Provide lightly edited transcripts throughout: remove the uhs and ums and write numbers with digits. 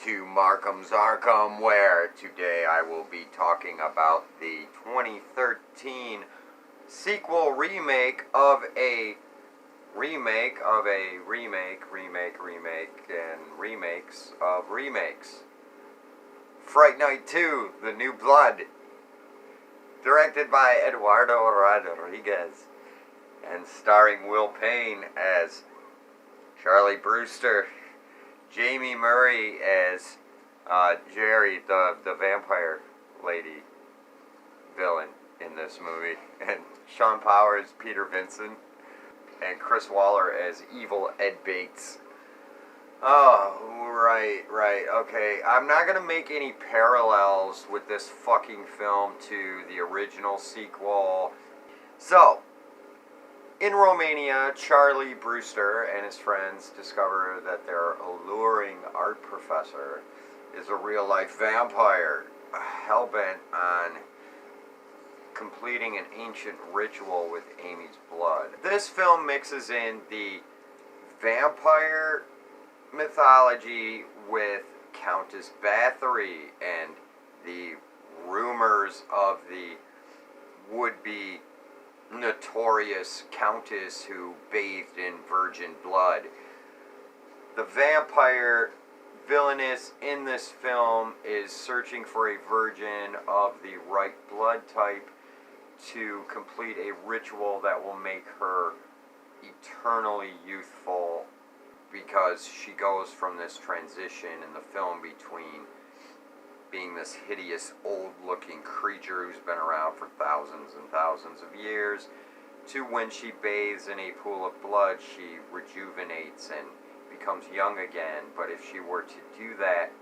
to Markham's Arkham, where today I will be talking about the 2013 sequel remake of a remake of a remake and remakes of remakes. Fright Night 2, The New Blood, directed by Eduardo Rodriguez, and starring Will Payne as Charlie Brewster, Jamie Murray as Jerry, the vampire lady villain in this movie, and Sean Powers, Peter Vincent, and Chris Waller as Evil Ed Bates. Oh, right, okay. I'm not gonna make any parallels with this fucking film to the original sequel. So, in Romania, Charlie Brewster and his friends discover that their alluring art professor is a real-life vampire, hell-bent on completing an ancient ritual with Amy's blood. This film mixes in the vampire mythology with Countess Bathory and the rumors of the would-be notorious countess who bathed in virgin blood. The vampire villainess in this film is searching for a virgin of the right blood type to complete a ritual that will make her eternally youthful, because she goes from this transition in the film between being this hideous old-looking creature who's been around for thousands and thousands of years to when she bathes in a pool of blood, she rejuvenates and becomes young again. But if she were to do that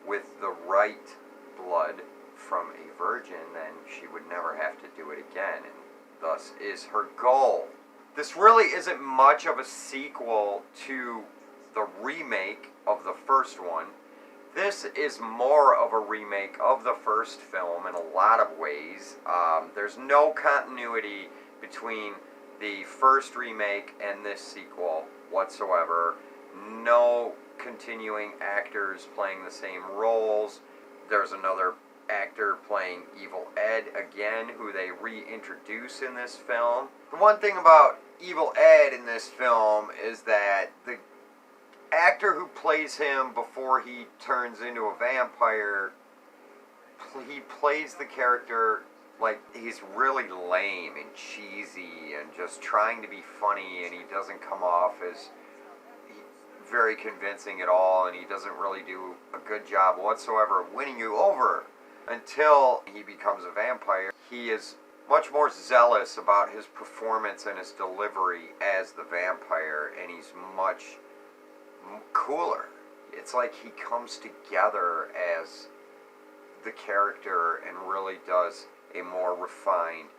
with the right blood from a virgin, then she would never have to do it again, and thus is her goal. This really isn't much of a sequel to the remake of the first one. This is more of a remake of the first film in a lot of ways. There's no continuity between the first remake and this sequel whatsoever. No continuing actors playing the same roles. There's another actor playing Evil Ed again, who they reintroduce in this film. The one thing about Evil Ed in this film is that the actor who plays him before he turns into a vampire, he plays the character like he's really lame and cheesy and just trying to be funny, and he doesn't come off as very convincing at all, and he doesn't really do a good job whatsoever of winning you over until he becomes a vampire. He is much more zealous about his performance and his delivery as the vampire, and he's much cooler. It's like he comes together as the character and really does a more refined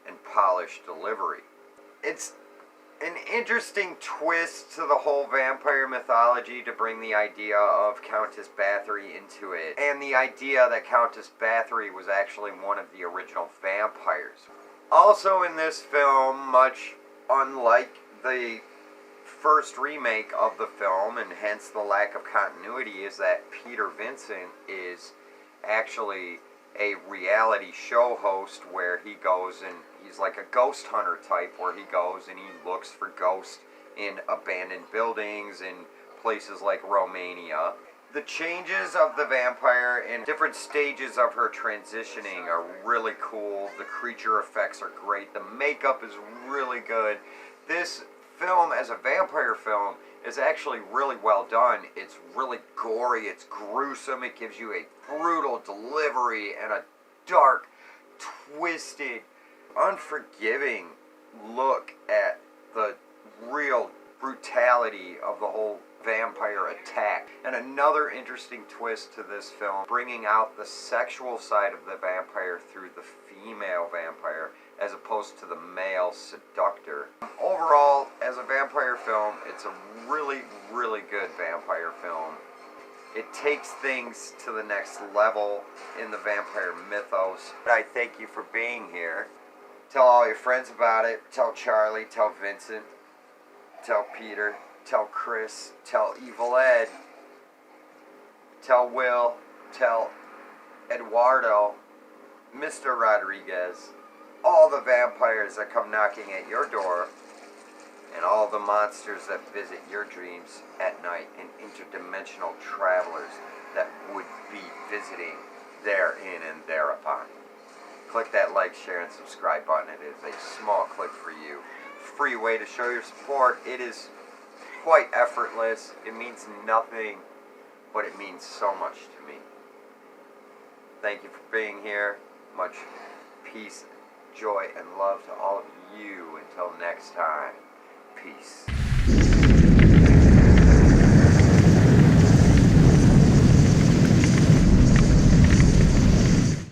and polished delivery. It's an interesting twist to the whole vampire mythology to bring the idea of Countess Bathory into it, and the idea that Countess Bathory was actually one of the original vampires. Also in this film, much unlike the first remake of the film, and hence the lack of continuity, is that Peter Vincent is actually a reality show host where he goes and he's like a ghost hunter type, where he goes and he looks for ghosts in abandoned buildings in places like Romania. The changes of the vampire in different stages of her transitioning are really cool. The creature effects are great. The makeup is really good. This film as a vampire film is actually really well done. It's really gory, it's gruesome, it gives you a brutal delivery and a dark, twisted, unforgiving look at the real brutality of the whole vampire attack. And another interesting twist to this film, bringing out the sexual side of the vampire through the female vampire as opposed to the male seductor. Overall, as a vampire film, it's a really, really good vampire film. It takes things to the next level in the vampire mythos. I thank you for being here. Tell all your friends about it. Tell Charlie, tell Vincent, tell Peter, tell Chris, tell Evil Ed. Tell Will, tell Eduardo, Mr. Rodriguez, all the vampires that come knocking at your door, and all the monsters that visit your dreams at night, and interdimensional travelers that would be visiting therein and thereupon. Click that like, share, and subscribe button. It is a small click for you. Free way to show your support. It is quite effortless. It means nothing, but it means so much to me. Thank you for being here. Much peace, joy, and love to all of you. Until next time, peace.